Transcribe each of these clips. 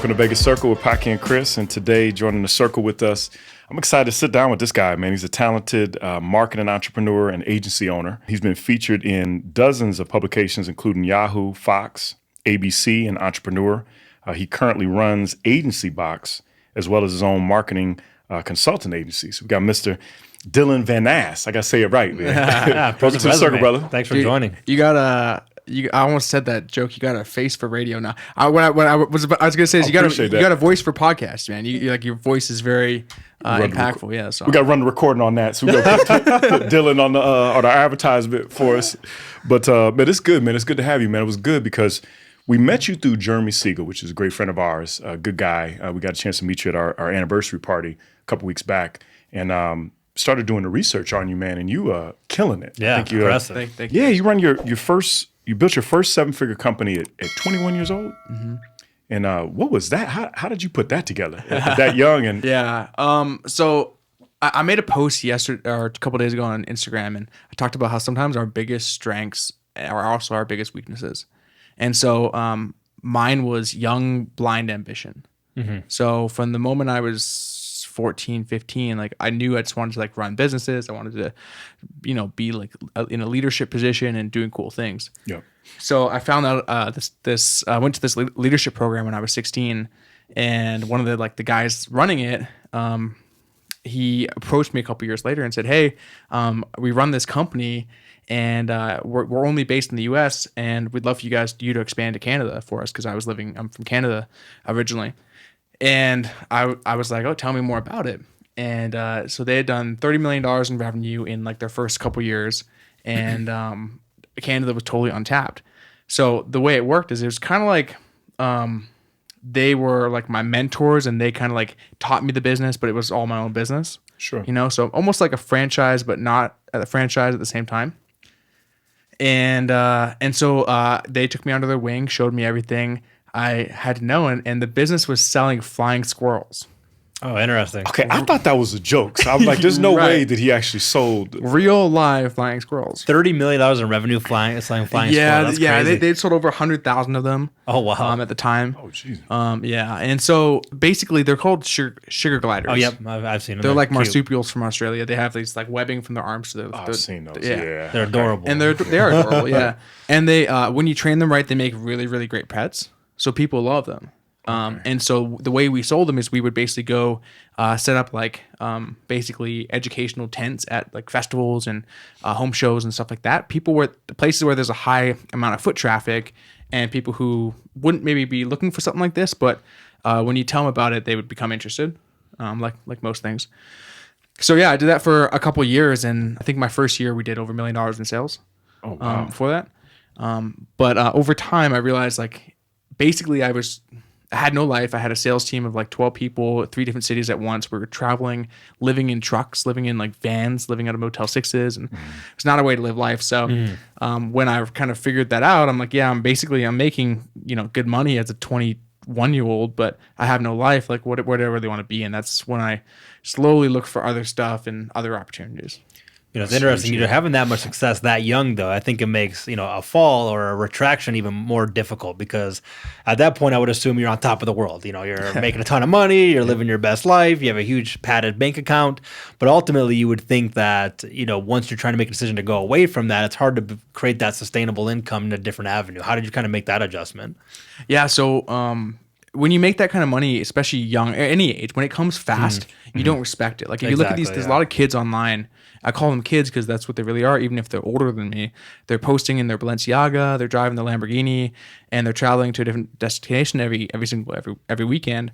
Welcome to Vegas Circle with Paki and Chris. And today, joining the circle with us, I'm excited to sit down with this guy, man. He's a talented marketing entrepreneur and agency owner. He's been featured in dozens of publications, including YAHOO, Fox, ABC, and Entrepreneur. He currently runs AgencyBox, as well as his own marketing consulting agency. So we got Mr. Dylan Vanas. I got to say it right, man. Welcome to the circle, brother. Thanks for joining. I almost said that joke. You got a face for radio now. I was gonna say is you got a voice for podcasts, man. You like your voice is very impactful. Yeah, so we got to run the recording on that. So we got to put Dylan on our advertisement for us. But man, it's good, man. It's good to have you, man. It was good because we met you through Jeremy Siegel, which is a great friend of ours, a good guy. We got a chance to meet you at our anniversary party a couple weeks back, and started doing the research on you, man. And you killing it. Yeah, impressive. Thank you. Yeah, you run You built your first 7-figure company at 21 years old? Mm-hmm. And what was that? How did you put that together at that young? And Yeah. So I made a post yesterday or a couple of days ago on Instagram, and I talked about how sometimes our biggest strengths are also our biggest weaknesses. And so mine was young, blind ambition. Mm-hmm. So from the moment I was 14, 15, like I knew I just wanted to like run businesses. I wanted to, be like in a leadership position and doing cool things. Yeah. So I found out I went to this leadership program when I was 16, and one of the guys running it, he approached me a couple years later and said, "Hey, we run this company, and we're only based in the U.S. and we'd love for you to expand to Canada for us because I'm from Canada originally." And I was like, "Oh, tell me more about it." And so they had done $30 million in revenue in like their first couple years, and Canada was totally untapped. So the way it worked is it was kind of like they were like my mentors, and they kind of like taught me the business, but it was all my own business. Sure. So almost like a franchise, but not a franchise at the same time. And so they took me under their wing, showed me everything I had to know, and the business was selling flying squirrels. Oh, interesting. Okay, I thought that was a joke. So I was like, "There's no way that he actually sold real live flying squirrels." $30 million in revenue flying squirrels. That's crazy. They'd sold over 100,000 of them. Oh wow! At the time. Oh geez. Yeah, and so basically they're called sugar gliders. Oh yep, I've seen them. They're like cute. marsupials from Australia. They have these like webbing from their arms to their. I've seen those. Yeah. Yeah. They're adorable, and they are adorable. Yeah, and they when you train them right, they make really really great pets. So people love them. And so the way we sold them is we would basically go set up like basically educational tents at like festivals and home shows and stuff like that. The places where there's a high amount of foot traffic and people who wouldn't maybe be looking for something like this, but when you tell them about it, they would become interested, like most things. So yeah, I did that for a couple of years, and I think my first year we did over $1 million in sales. Oh wow. For that. But over time, I realized like basically I had no life. I had a sales team of like 12 people, 3 different cities at once. We were traveling, living in trucks, living in like vans, living out of Motel 6s. And it's not a way to live life. So when I kind of figured that out, I'm like, yeah, I'm making, good money as a 21-year-old, but I have no life. Like whatever they want to be. And that's when I slowly look for other stuff and other opportunities. It's interesting. You're having that much success that young, though. I think it makes a fall or a retraction even more difficult because at that point, I would assume you're on top of the world. You're making a ton of money, you're living your best life, you have a huge padded bank account. But ultimately, you would think that once you're trying to make a decision to go away from that, it's hard to create that sustainable income in a different avenue. How did you kind of make that adjustment? Yeah. So when you make that kind of money, especially young, at any age, when it comes fast, you don't respect it. Like if you look at these, there's a lot of kids online. I call them kids because that's what they really are, even if they're older than me. They're posting in their Balenciaga, they're driving the Lamborghini, and they're traveling to a different destination every weekend.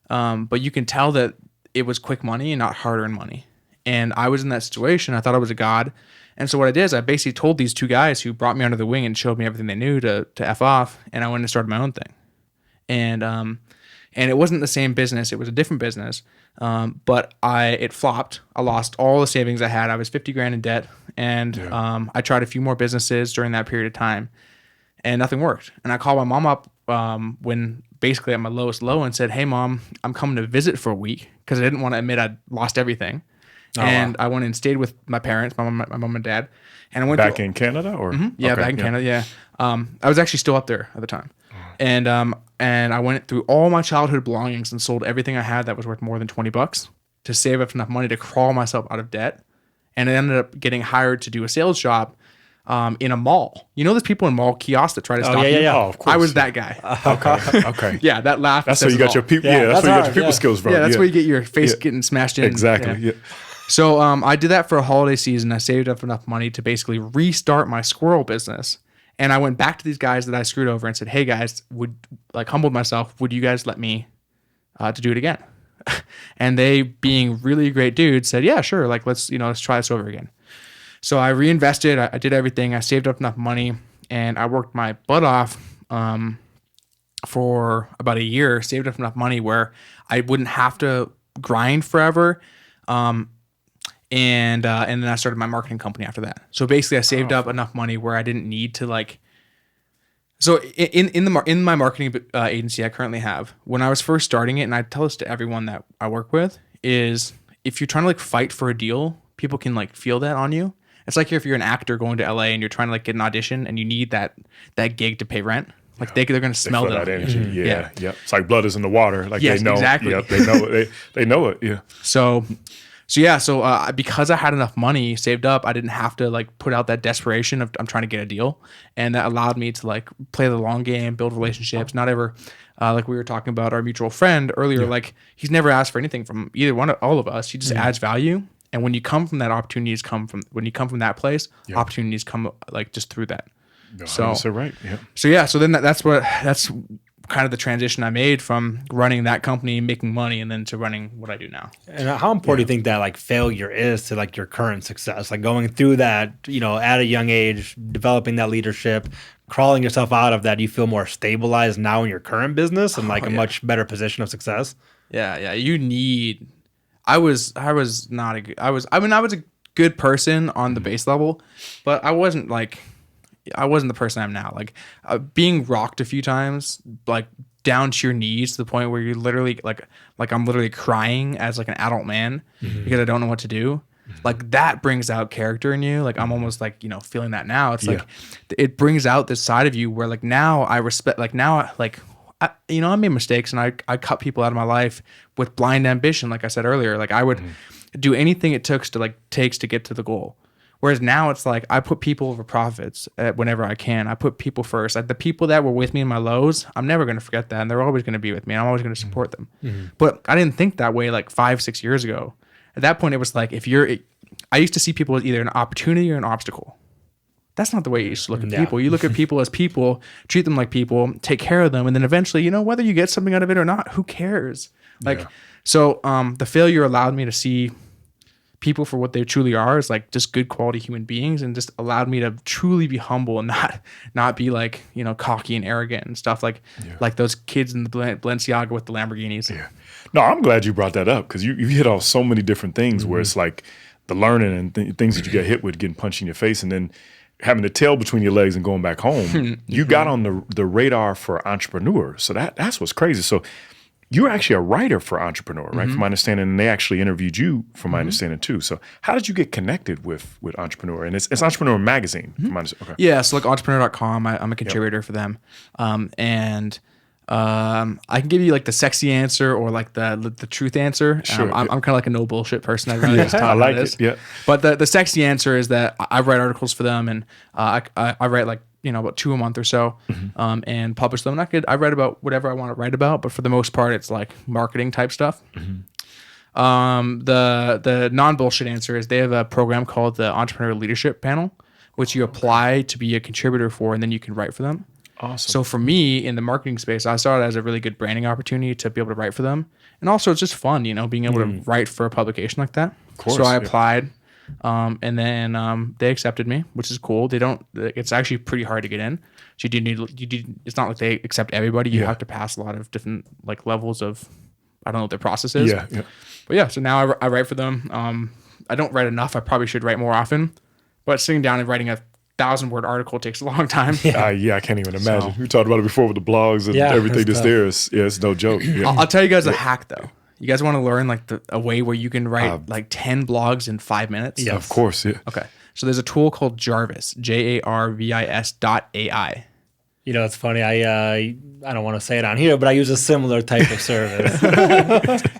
But you can tell that it was quick money and not hard-earned money. And I was in that situation. I thought I was a god. And so what I did is I basically told these 2 guys who brought me under the wing and showed me everything they knew to F off, and I went and started my own thing. And it wasn't the same business. It was a different business. But it flopped. I lost all the savings I had. I was $50,000 in debt. And I tried a few more businesses during that period of time, and nothing worked. And I called my mom up when basically at my lowest low and said, "Hey, Mom, I'm coming to visit for a week," because I didn't want to admit I'd lost everything. And I went and stayed with my parents, my mom and dad. And I went back in Canada, or back in Canada. Yeah, I was actually still up there at the time. And I went through all my childhood belongings and sold everything I had that was worth more than $20 to save up enough money to crawl myself out of debt. And I ended up getting hired to do a sales job in a mall. You know, there's people in mall kiosks that try to stop you. Oh, of course. I was that guy. Okay. Yeah, that laugh. That's where you got your people. Yeah, that's where you got your people skills from. Yeah, that's where you get your face getting smashed in. Exactly. Yeah. So I did that for a holiday season. I saved up enough money to basically restart my squirrel business. And I went back to these guys that I screwed over and said, "Hey guys, humbled myself. Would you guys let me to do it again?" And they, being really great dudes, said, "Yeah, sure. Like let's try this over again." So I reinvested. I did everything. I saved up enough money, and I worked my butt off for about a year. Saved up enough money where I wouldn't have to grind forever. And then I started my marketing company after that. So basically I saved up enough money where I didn't need to like, so in my marketing agency I currently have, when I was first starting it, and I tell this to everyone that I work with, is if you're trying to like fight for a deal, people can like feel that on you. It's like if you're an actor going to LA and you're trying to like get an audition and you need that gig to pay rent. Like they're going to smell that energy. Yeah. It's like blood is in the water. Like yes, they know. Exactly. Yep, they know. They know it. Yeah. So because I had enough money saved up, I didn't have to like put out that desperation of I'm trying to get a deal, and that allowed me to like play the long game, build relationships. Not ever like we were talking about our mutual friend earlier. Like he's never asked for anything from all of us. He just adds value, and when you come from that, opportunities come from that place. Opportunities come like just through that. So right. Yeah. So then that's kind of the transition I made from running that company, making money, and then to running what I do now. And how important do you think that like failure is to like your current success? Like going through that, at a young age, developing that leadership, crawling yourself out of that, you feel more stabilized now in your current business and like a much better position of success? Yeah. I was a good person on the base level, but I wasn't the person I'm now. Like being rocked a few times, like down to your knees to the point where you're literally like I'm literally crying as like an adult man because I don't know what to do. Like that brings out character in you. Like I'm almost like, feeling that now. It's like, it brings out this side of you where like now I respect, like now, like, I made mistakes and I cut people out of my life with blind ambition. Like I said earlier, like I would do anything it takes to get to the goal. Whereas now it's like I put people over profits whenever I can. I put people first. Like the people that were with me in my lows, I'm never going to forget that. And they're always going to be with me. And I'm always going to support them. But I didn't think that way like 5-6 years ago. At that point, it was like I used to see people as either an opportunity or an obstacle. That's not the way you used to look at people. You look at people as people, treat them like people, take care of them. And then eventually, whether you get something out of it or not, who cares? So the failure allowed me to see people for what they truly are, is like just good quality human beings, and just allowed me to truly be humble and not be like, cocky and arrogant and stuff like those kids in the Balenciaga with the Lamborghinis. Yeah. No, I'm glad you brought that up because you hit on so many different things where it's like the learning and things that you get hit with, getting punched in your face, and then having the tail between your legs and going back home. You got on the radar for entrepreneurs. So that's what's crazy. So you're actually a writer for Entrepreneur, right? From my understanding, and they actually interviewed you, from my understanding too. So how did you get connected with Entrepreneur? And it's Entrepreneur Magazine. From my understanding. Okay. Yeah, so like entrepreneur.com, I'm a contributor for them. And I can give you like the sexy answer or like the truth answer. Sure. I'm kind of like a no bullshit person. I really just I like it. Yeah. But the sexy answer is that I write articles for them, and I write like, about 2 a month or so, and publish them. I write about whatever I want to write about, but for the most part, it's like marketing type stuff. The non-bullshit answer is they have a program called the Entrepreneur Leadership Panel, which you apply to be a contributor for, and then you can write for them. Awesome. So for me in the marketing space, I saw it as a really good branding opportunity to be able to write for them. And also it's just fun, being able to write for a publication like that. Of course, so I applied. And then they accepted me, which is cool. It's actually pretty hard to get in. So it's not like they accept everybody. You have to pass a lot of different like levels of, I don't know what their process is. Yeah. But yeah, so now I write for them. I don't write enough. I probably should write more often, but sitting down and writing a 1,000-word article takes a long time. I can't even imagine. We talked about it before with the blogs and everything that's there. It's no joke. Yeah. I'll tell you guys a hack though. You guys want to learn like a way where you can write like 10 blogs in 5 minutes? Yeah, of course. Yeah. Okay. So there's a tool called Jarvis, JARVIS.ai. You know, it's funny. I don't want to say it on here, but I use a similar type of service.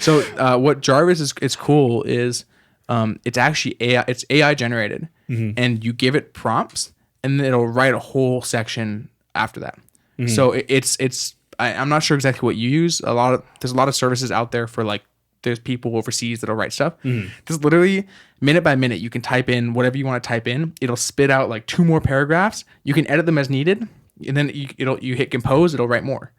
So what Jarvis is cool is it's actually AI. It's AI generated, and you give it prompts, and it'll write a whole section after that. So I'm not sure exactly what you use. There's a lot of services out there for like there's people overseas that'll write stuff. This literally minute by minute you can type in whatever you want to type in. It'll spit out like 2 more paragraphs. You can edit them as needed. And then you hit compose, it'll write more.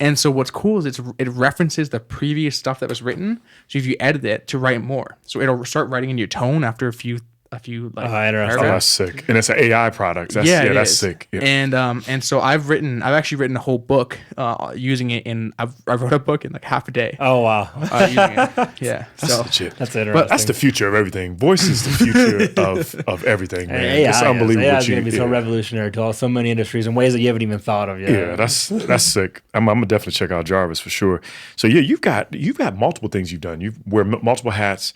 And so what's cool is it references the previous stuff that was written. So if you edit it to write more, so it'll start writing in your tone after a few like interesting. Oh, that's sick. And it's an AI product. That's sick. Yeah. And so I've actually written a whole book using it I wrote a book in like half a day. Oh wow. Using it. Yeah. That's legit. That's interesting. But that's the future of everything. Voice is the future of everything, man. AI It's unbelievable. AI is going to be so revolutionary to so many industries in ways that you haven't even thought of yet. Yeah, that's sick. I'm gonna definitely check out Jarvis for sure. So yeah, you've got multiple things you've done. You wear multiple hats.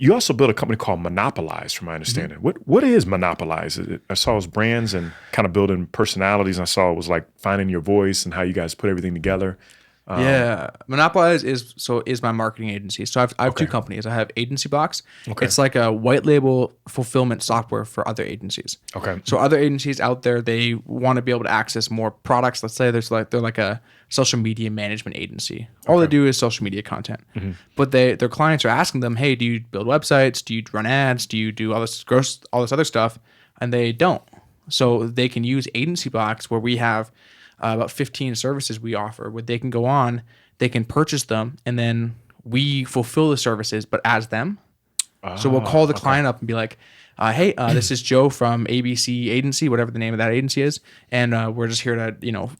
You also built a company called Monopolize, from my understanding. What is Monopolize? I saw it was brands and kind of building personalities. And I saw it was like finding your voice and how you guys put everything together. Monopolize is my marketing agency. So I have 2 companies. I have AgencyBox. Okay. It's like a white label fulfillment software for other agencies. Okay. So other agencies out there, they want to be able to access more products. Let's say they're like a social media management agency. All they do is social media content. But their clients are asking them, hey, do you build websites? Do you run ads? Do you do all this other stuff? And they don't. So they can use AgencyBox, where we have about 15 services we offer, where they can go on, they can purchase them, and then we fulfill the services, but as them. So we'll call the client up and be like, hey, this is Joe from ABC Agency, whatever the name of that agency is, and we're just here to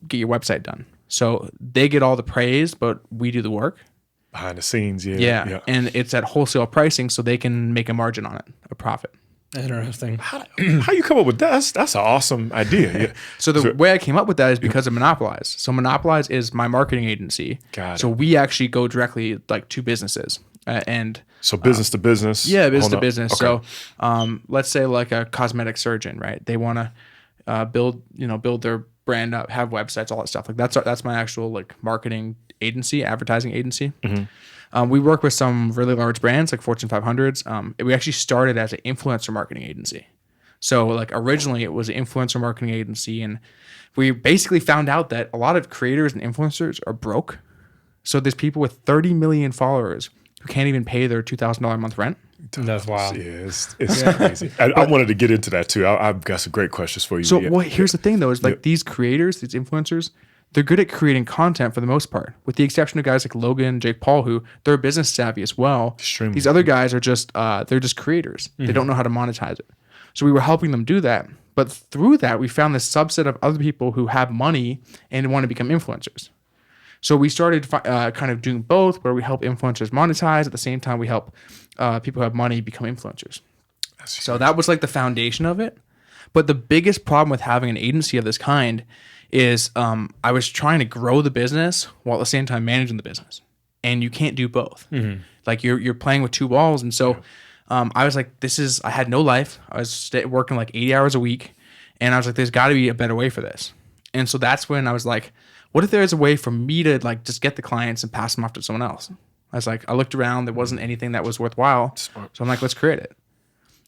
get your website done. So they get all the praise, but we do the work. Behind the scenes, yeah. And it's at wholesale pricing, so they can make a margin on it, a profit. Interesting. How you come up with that? That's an awesome idea. Yeah. So the way I came up with that is because of Monopolize. So Monopolize is my marketing agency. Got it. So we actually go directly like to businesses and. So business to business. Yeah, business to business. Okay. So let's say like a cosmetic surgeon, right? They want to build their brand up, have websites, all that stuff. Like that's my actual like marketing agency, advertising agency. We work with some really large brands like Fortune 500s. We actually started as an influencer marketing agency. So like originally it was an influencer marketing agency, and we basically found out that a lot of creators and influencers are broke. So there's people with 30 million followers who can't even pay their $2,000 a month rent. That's wild. Yeah, it's crazy. I wanted to get into that too. I've got some great questions for you. So here's the thing though, is like these creators, these influencers, they're good at creating content for the most part, with the exception of guys like Logan, Jake Paul, who they're business savvy as well. Extremely. These other guys are just they're just creators. They don't know how to monetize it. So we were helping them do that. But through that, we found this subset of other people who have money and want to become influencers. So we started kind of doing both, where we help influencers monetize. At the same time, we help people who have money become influencers. So that was like the foundation of it. But the biggest problem with having an agency of this kind is I was trying to grow the business while at the same time managing the business. And you can't do both. Like you're playing with 2 balls. And so I was like, I had no life. I was working like 80 hours a week. And I was like, there's got to be a better way for this. And so that's when I was like, what if there's a way for me to like just get the clients and pass them off to someone else? I looked around, there wasn't anything that was worthwhile. Smart. So I'm like, let's create it.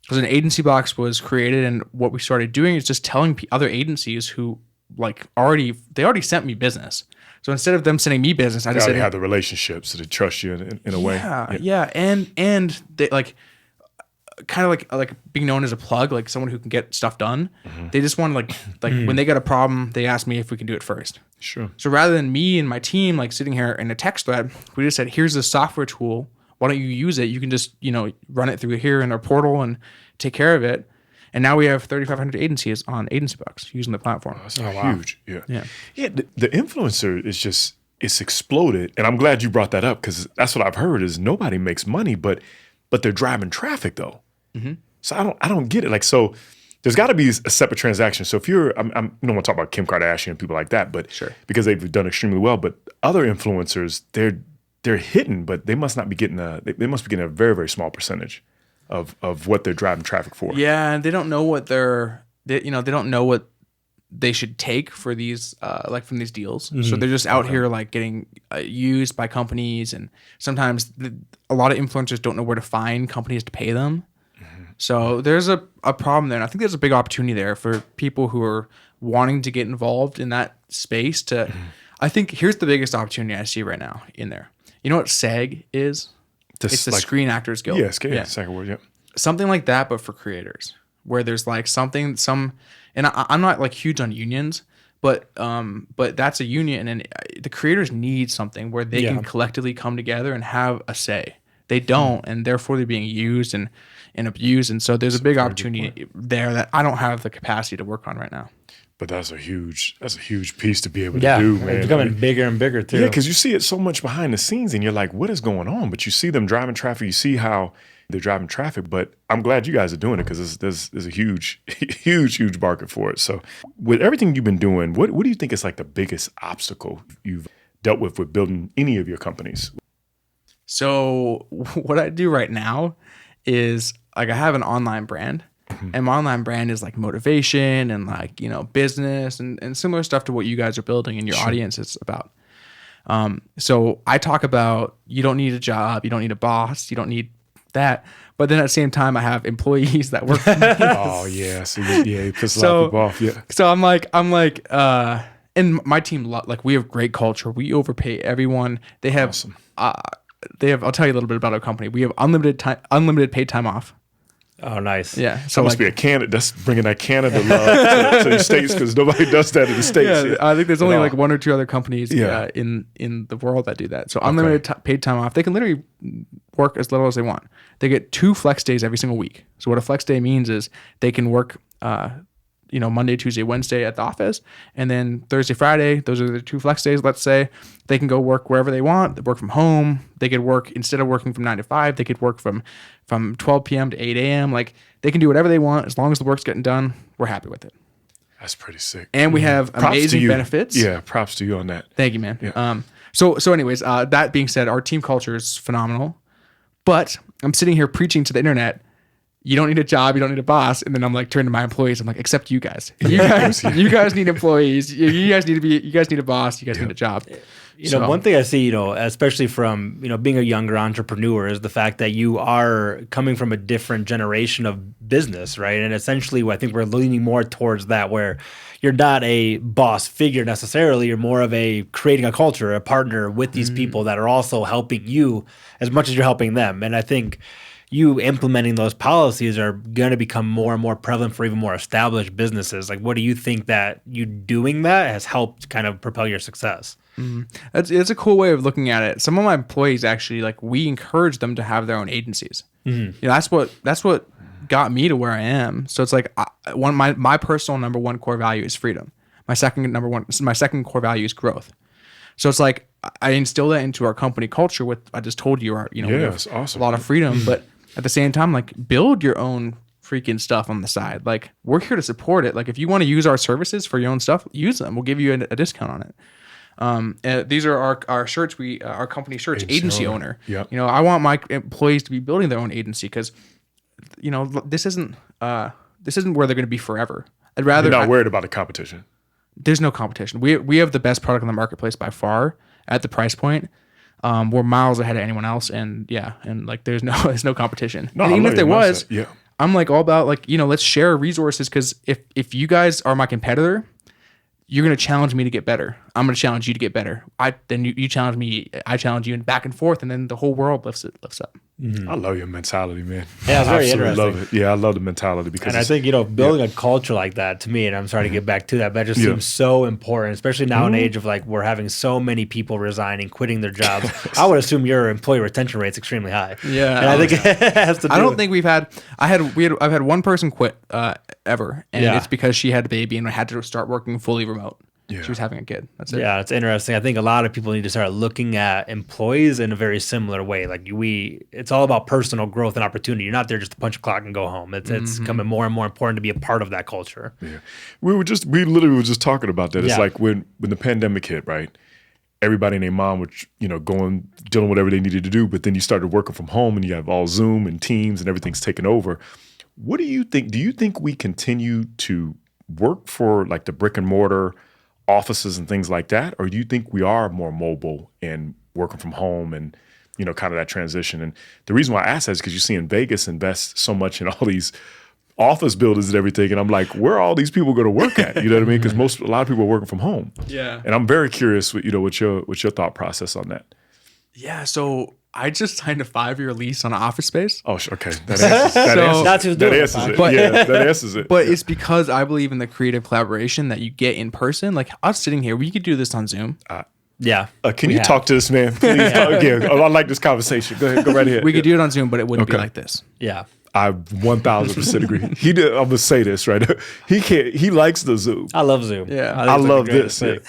Because an AgencyBox was created, and what we started doing is just telling other agencies who like already sent me business. So instead of them sending me business, I just said, have the relationships, so they trust you in a way. Yeah. And they like kind of like being known as a plug, like someone who can get stuff done. They just want to like when they got a problem, they ask me if we can do it first. Sure. So rather than me and my team like sitting here in a text thread, we just said, here's a software tool. Why don't you use it? You can just, run it through here in our portal and take care of it. And now we have 3,500 agencies on AgencyBox using the platform. That's huge. Yeah. Yeah. The influencer is just, it's exploded. And I'm glad you brought that up, because that's what I've heard is nobody makes money, but they're driving traffic though. So I don't get it. Like, so there's got to be a separate transaction. So if you're, I don't want to talk about Kim Kardashian and people like that, but sure, because they've done extremely well. But other influencers, they're hitting, but they must not be getting they must be getting a very, very small percentage of what they're driving traffic for. Yeah, and they don't know what they don't know what they should take for these like from these deals. So they're just out here like getting used by companies, and sometimes a lot of influencers don't know where to find companies to pay them. So there's a problem there, and I think there's a big opportunity there for people who are wanting to get involved in that space. I think here's the biggest opportunity I see right now in there. You know what SAG is? It's the Screen Actors Guild. Yeah, second word, yeah. Something like that, but for creators, where there's like and I'm not like huge on unions, but that's a union, and the creators need something where they can collectively come together and have a say. They don't, and therefore they're being used and abused, and so there's a big opportunity there that I don't have the capacity to work on right now. But that's a huge piece to be able to do, man. It's becoming bigger and bigger too. Yeah, because you see it so much behind the scenes, and you're like, what is going on? But you see them driving traffic. You see how they're driving traffic. But I'm glad you guys are doing it, because there's a huge market for it. So with everything you've been doing, what do you think is like the biggest obstacle you've dealt with building any of your companies? So what I do right now is like I have an online brand. And my online brand is like motivation and like, business and similar stuff to what you guys are building and your audience is about. So I talk about, you don't need a job, you don't need a boss, you don't need that. But then at the same time, I have employees that work for me. Oh yeah. So it pisses a lot of people off. Yeah. So I'm like, and my team, like we have great culture. We overpay everyone. They have, awesome. I'll tell you a little bit about our company. We have unlimited paid time off. Oh, nice. Yeah. So must be a Canada. That's bringing that Canada love to the States, because nobody does that in the States. Yeah, I think there's only like one or two other companies in the world that do that. So unlimited paid time off. They can literally work as little as they want. They get 2 flex days every single week. So what a flex day means is they can work Monday, Tuesday, Wednesday at the office, and then Thursday, Friday, those are the 2 flex days. Let's say they can go work wherever they want. They work from home. They could work, instead of working from 9 to 5, they could work from 12 p.m. to 8 a.m. Like they can do whatever they want as long as the work's getting done. We're happy with it. That's pretty sick. And we have amazing benefits. Yeah, props to you on that. Thank you, man. Yeah. So anyways, that being said, our team culture is phenomenal. But I'm sitting here preaching to the internet, you don't need a job, you don't need a boss. And then I'm like turning to my employees, I'm like, except you guys. You guys need employees. You guys need a boss, you guys need a job. One thing I see, especially from, being a younger entrepreneur, is the fact that you are coming from a different generation of business, right? And essentially, I think we're leaning more towards that, where you're not a boss figure necessarily. You're more of a creating a culture, a partner with these people that are also helping you as much as you're helping them. And I think you implementing those policies are going to become more and more prevalent for even more established businesses. Like, what do you think that you doing that has helped kind of propel your success? It's a cool way of looking at it. Some of my employees actually, like, we encourage them to have their own agencies. That's what got me to where I am. So it's like my personal number one core value is freedom. My second core value is growth. So it's like I instill that into our company culture with, I just told you, we have awesome. a lot of freedom, but at the same time, like, build your own freaking stuff on the side. Like, we're here to support it. Like, if you want to use our services for your own stuff, use them. We'll give you a discount on it. These are our shirts. Our company shirts, agency owner. Yep. I want my employees to be building their own agency, because, this isn't where they're going to be forever. I'd rather You're not worried about the competition. There's no competition. We have the best product in the marketplace by far at the price point. We're miles ahead of anyone else, and like there's no competition. No, and even if there was, yeah. I'm like all about, like, let's share resources, because if you guys are my competitor, you're going to challenge me to get better. I'm going to challenge you to get better. Then you challenge me, I challenge you, and back and forth, and then the whole world lifts up. I love your mentality, man. Yeah, it's very interesting. Love it. Yeah, I love the mentality, because and I think building a culture like that, to me, and I'm sorry to get back to that, but it just seems so important, especially now in age of, like, we're having so many people resigning, quitting their jobs. I would assume your employee retention rate's extremely high. Yeah, and I think it has to do. I don't think I've had one person quit ever, and it's because she had a baby and had to start working fully remote. Yeah. She was having a kid. That's it. Yeah, it's interesting. I think a lot of people need to start looking at employees in a very similar way. Like, it's all about personal growth and opportunity. You're not there just to punch a clock and go home. It's becoming more and more important to be a part of that culture. Yeah, we literally were just talking about that. It's like when the pandemic hit, right? Everybody and their mom were, dealing with whatever they needed to do, but then you started working from home, and you have all Zoom and Teams, and everything's taken over. What do you think? Do you think we continue to work for like the brick and mortar offices and things like that? Or do you think we are more mobile and working from home and, kind of that transition? And the reason why I ask that is because you see in Vegas invest so much in all these office buildings and everything. And I'm like, where are all these people going to work at? You know what I mean? Because a lot of people are working from home. Yeah. And I'm very curious, what your thought process on that. Yeah. So I just signed a 5-year lease on an office space. Oh, okay. That answers it. That answers it. But it's because I believe in the creative collaboration that you get in person. Like us sitting here, we could do this on Zoom. Yeah. Can you talk to this man? Please. Again, I like this conversation. Go ahead. Go right ahead. We could do it on Zoom, but it wouldn't be like this. Yeah. I 1000% agree. I'm gonna say this right. He likes the Zoom. I love Zoom. Yeah. I love this. Yeah.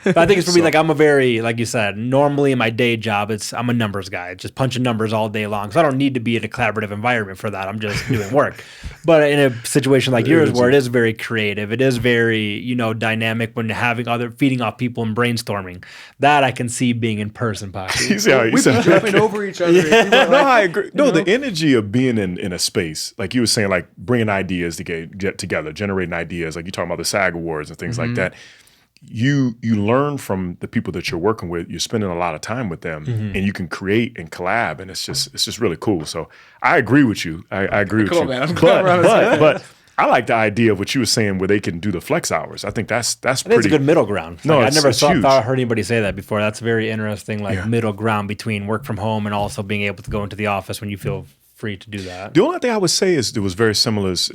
But I think it's for me, like I'm a very, like you said, normally in my day job, I'm a numbers guy, just punching numbers all day long. So I don't need to be in a collaborative environment for that. I'm just doing work. But in a situation like yours, where it is very creative, it is very, dynamic when feeding off people and brainstorming, that I can see being in person, Paki. We've been jumping over each other. No, I agree. No, the energy of being in a space, like you were saying, like bringing ideas to get together, generating ideas, like you're talking about the SAG Awards and things like that. You learn from the people that you're working with. You're spending a lot of time with them, and you can create and collab, and it's just really cool. So I agree with you. I agree with you. Man. I'm but I like the idea of what you were saying, where they can do the flex hours. I think that's pretty. It's a good middle ground. No, I never huge. heard anybody say that before. That's very interesting. Middle ground between work from home and also being able to go into the office when you feel free to do that. The only thing I would say is it was very similar as,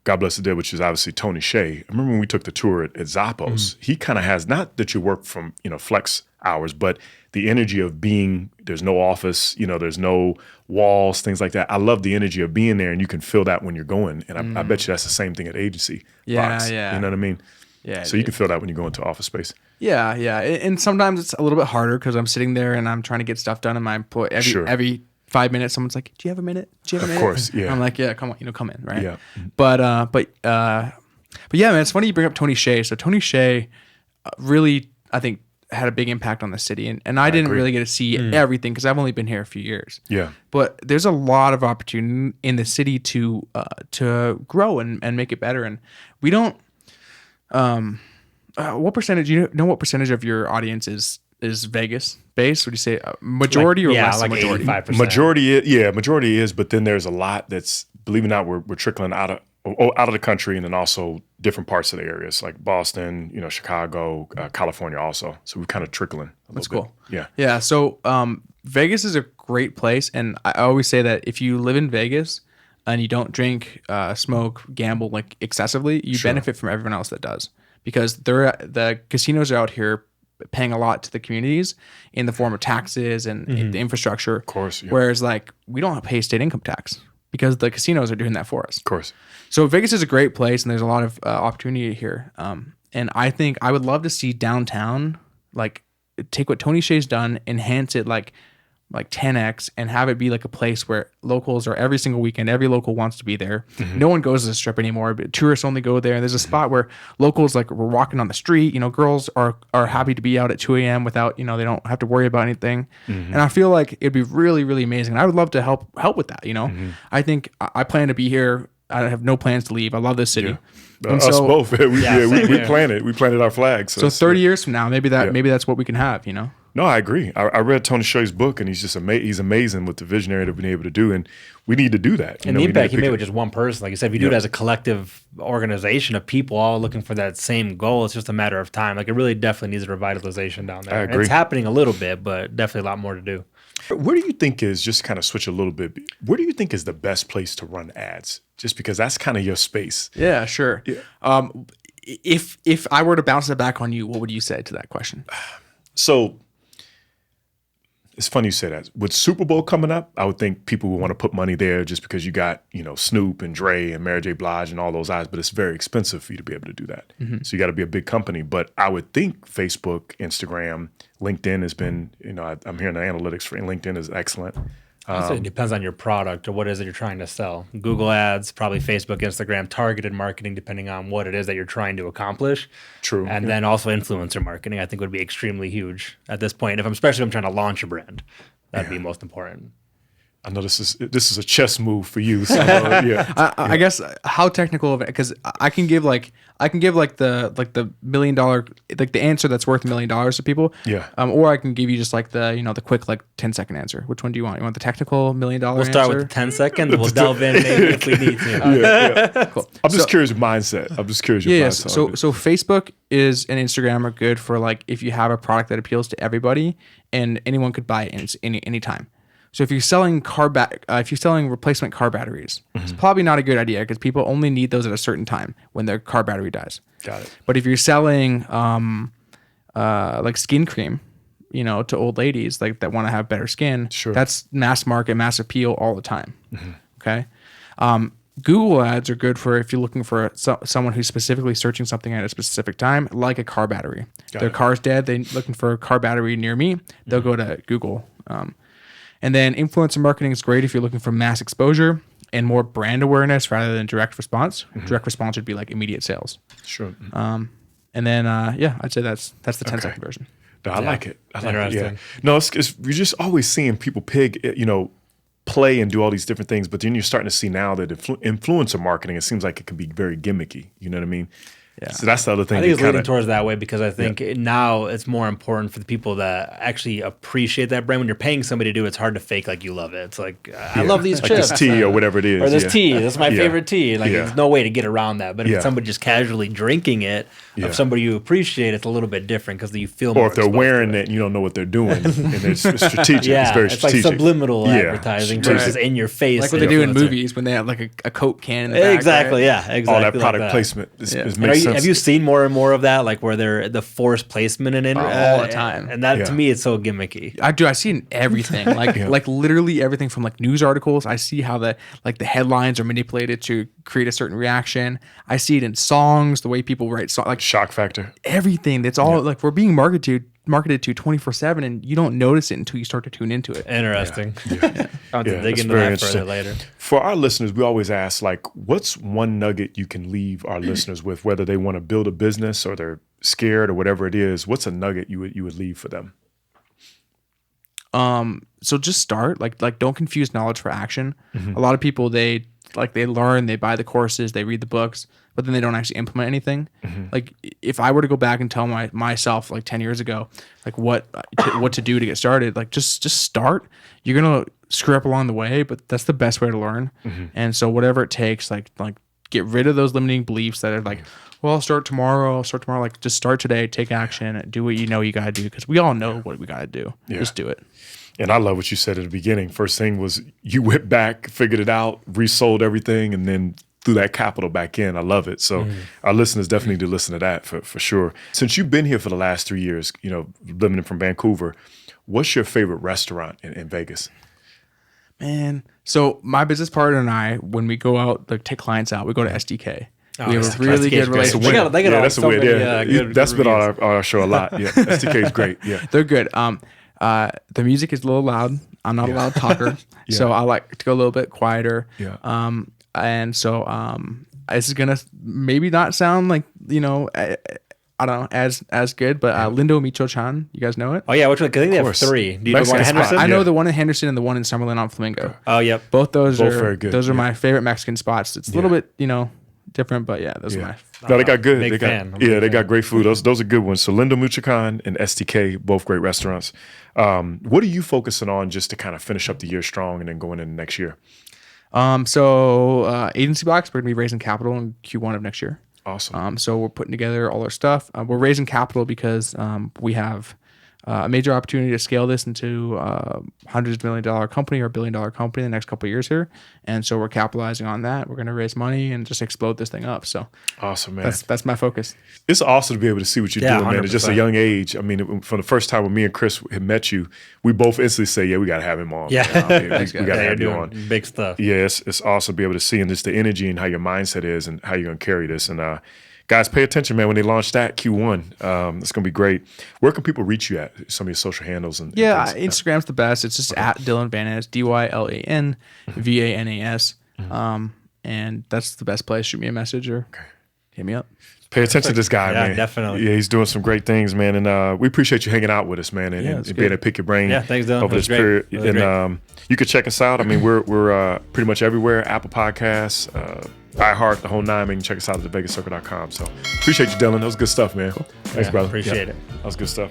God Bless the Dead, which is obviously Tony Hsieh. I remember when we took the tour at Zappos, he kind of has, not that you work from, flex hours, but the energy of being, there's no office, there's no walls, things like that. I love the energy of being there, and you can feel that when you're going. And I bet you that's the same thing at AgencyBox. Yeah. You know what I mean? Yeah. So you can feel that when you go into office space. Yeah. And sometimes it's a little bit harder because I'm sitting there and I'm trying to get stuff done in my employee. Every 5 minutes, someone's like, "Do you have a minute? Do you have a minute?" Of course, yeah. I'm like, "Yeah, come on, come in, right?" Yeah. But yeah, man, it's funny you bring up Tony Hsieh. So Tony Hsieh really, I think, had a big impact on the city, and I didn't really get to see everything because I've only been here a few years. Yeah. But there's a lot of opportunity in the city to grow and make it better, and we don't. What percentage? You know what percentage of your audience is Vegas based? Would you say majority or less than majority? 85%. Majority is, but then there's a lot that's, believe it or not, we're trickling out of the country, and then also different parts of the areas like Boston, Chicago, California also. So we're kind of trickling a That's little cool. bit. Yeah. So Vegas is a great place, and I always say that if you live in Vegas and you don't drink, smoke, gamble like excessively, you benefit from everyone else that does, because the casinos are out here paying a lot to the communities in the form of taxes and the infrastructure. Of course. Yeah. Whereas like we don't pay state income tax because the casinos are doing that for us. Of course. So Vegas is a great place, and there's a lot of opportunity here. And I think I would love to see downtown, like take what Tony Hsieh's done, enhance it like 10x, and have it be like a place where locals are every single weekend. Every local wants to be there. No one goes to the Strip anymore, but tourists only go there. And there's a spot where locals, like, we're walking on the street. Girls are happy to be out at 2 a.m. without, they don't have to worry about anything. And I feel like it'd be really, really amazing. And I would love to help with that. I think I plan to be here. I have no plans to leave. I love this city. Yeah. Us both. We planted. We planted our flag. So 30 years from now, maybe that's what we can have. No, I agree. I read Tony Hsieh's book, and he's just he's amazing with the visionary that we've been able to do, and we need to do that. And the impact he made with just one person, like you said, if you do it as a collective organization of people all looking for that same goal, it's just a matter of time. Like, it really definitely needs a revitalization down there. I agree. And it's happening a little bit, but definitely a lot more to do. Where do you think is, just kind of switch a little bit, where do you think is the best place to run ads? Just because that's kind of your space. Yeah, sure. Yeah. If I were to bounce it back on you, what would you say to that question? So it's funny you say that. With Super Bowl coming up, I would think people would want to put money there just because you got, Snoop and Dre and Mary J. Blige and all those eyes, but it's very expensive for you to be able to do that. So you got to be a big company. But I would think Facebook, Instagram, LinkedIn has been, I'm hearing the analytics for LinkedIn is excellent. So it depends on your product or what it is that you're trying to sell. Google ads, probably Facebook, Instagram, targeted marketing, depending on what it is that you're trying to accomplish. True. And then also influencer marketing, I think would be extremely huge at this point. Especially if I'm trying to launch a brand, that'd be most important. I know this is a chess move for you. So yeah. I guess how technical of it, because I can give like the $1 million, like the answer that's worth $1 million to people. Yeah. Or I can give you just like the quick like 10-second answer. Which one do you want? You want the technical $1 million We'll answer? start with the 10 seconds. We'll delve in maybe if we need to. Yeah. Cool. I'm just curious your mindset. I'm just curious your mindset. So Facebook is and Instagram are good for like if you have a product that appeals to everybody and anyone could buy it any time. So if you're selling replacement car batteries, it's probably not a good idea because people only need those at a certain time when their car battery dies. Got it. But if you're selling like skin cream, to old ladies like that want to have better skin, Sure. that's mass market, mass appeal all the time. Okay. Google ads are good for if you're looking for someone who's specifically searching something at a specific time, like a car battery. Their car's dead. They're looking for a car battery near me. They'll go to Google. And then influencer marketing is great if you're looking for mass exposure and more brand awareness rather than direct response. Direct response would be like immediate sales. Sure. And then I'd say that's the 10-second version. No, I like it. I like it. Interesting. Yeah. No, you're just always seeing people play and do all these different things, but then you're starting to see now that influencer marketing, it seems like it can be very gimmicky. You know what I mean? Yeah. So that's the other thing. I think it's leading towards that way because I think now it's more important for the people that actually appreciate that brand. When you're paying somebody to do it, it's hard to fake like you love it. It's like, I love these like chips. this tea or whatever it is. Or this tea. This is my favorite tea. Like, Yeah. there's no way to get around that. But if Yeah. it's somebody just casually drinking it, of somebody you appreciate, it's a little bit different because you feel more Or if they're exposed wearing to it and you don't know what they're doing. And it's strategic. Yeah, It's very it's strategic. like subliminal Yeah. advertising versus in your face. Like what they do in influencer. movies when they have like a Coke can in the back. Exactly, Right? yeah, exactly. All that like product that. placement Yeah. makes And sense. have you seen more and more of that, like where they're the forced placement in it all the time. And that Yeah. to me, it's so gimmicky. I see it in everything, like literally everything from like news articles. I see how the headlines are manipulated to create a certain reaction. I see it in songs, the way people write songs, like Shock factor. everything. That's all like we're being marketed to 24/7, and you don't notice it until you start to tune into it. Interesting. I'll have to dig that's into very that further interesting. later. For our listeners, we always ask, like, what's one nugget you can leave our listeners with, whether they want to build a business or they're scared or whatever it is? What's a nugget you would leave for them? So just start. Like don't confuse knowledge for action. A lot of people they learn, they buy the courses, they read the books, but then they don't actually implement anything. Like if I were to go back and tell myself like 10 years ago, like what to do to get started, like just start. You're gonna screw up along the way, but that's the best way to learn. And so whatever it takes, like get rid of those limiting beliefs that are like, well, I'll start tomorrow. Like just start today, take action, do what you know you gotta do, because we all know what we gotta do. Yeah. Just do it. And I love what you said at the beginning. First thing was you went back, figured it out, resold everything, and then threw that capital back in. I love it. So our listeners definitely need to listen to that for sure. Since you've been here for the last 3 years, living from Vancouver, what's your favorite restaurant in Vegas? Man, so my business partner and I, when we go out, like take clients out, we go to SDK. We have a really good relationship. They got that's a so win. many, good That's been reviews. on our show a lot. Yeah, SDK is great. Yeah, They're good. The music is a little loud. I'm not a loud talker, so I like to go a little bit quieter. Yeah. And so this is gonna maybe not sound like I don't know as good, but Lindo Micho-chan, you guys know it? Oh yeah, which one? 'Cause I think they have course. 3. Do you know one Mexican in Henderson? spot. I know Yeah. the one in Henderson and the one in Summerlin on Flamingo. Oh yep. Both those Both are very good, Those are yeah. my favorite Mexican spots. It's a little bit different, but yeah, those are my. No, they got good. Big They got, fan. I'm a yeah, big they fan. got great food. Those are good ones. So Lindo Michoacan and STK, both great restaurants. What are you focusing on just to kind of finish up the year strong and then going into next year? So AgencyBox, we're gonna be raising capital in Q1 of next year. Awesome. So we're putting together all our stuff. We're raising capital because we have a major opportunity to scale this into hundreds of $1 million company or $1 billion company in the next couple of years here. And so we're capitalizing on that. We're going to raise money and just explode this thing up. So Awesome, man. that's my focus. It's awesome to be able to see what you're Yeah, doing, man. At just a 100%. young age. I mean, from the first time when me and Chris had met you, we both instantly say, yeah, we got to have him on. Yeah. man. we got to You're have you doing on. big stuff. Yeah, it's awesome to be able to see and just the energy and how your mindset is and how you're going to carry this. And guys, pay attention, man, when they launch that Q1. It's going to be great. Where can people reach you at? Some of your social handles and Yeah, things? Instagram's the best. It's just at Dylan Vanas, DYLAN VANAS. And that's the best place. Shoot me a message or hit me up. Pay attention to this guy, Yeah, man. definitely. Yeah, he's doing some great things, man. And we appreciate you hanging out with us, man, and, Yeah, and it's being able good. to pick your brain Yeah, thanks, Dylan. over It this was great. period. It was And great. you can check us out. I mean, we're pretty much everywhere. Apple Podcasts, iHeart, the whole nine. Man, you can check us out at thevegascircle.com. So appreciate you, Dylan. That was good stuff, man. Thanks, Yeah, brother. appreciate it. That was good stuff.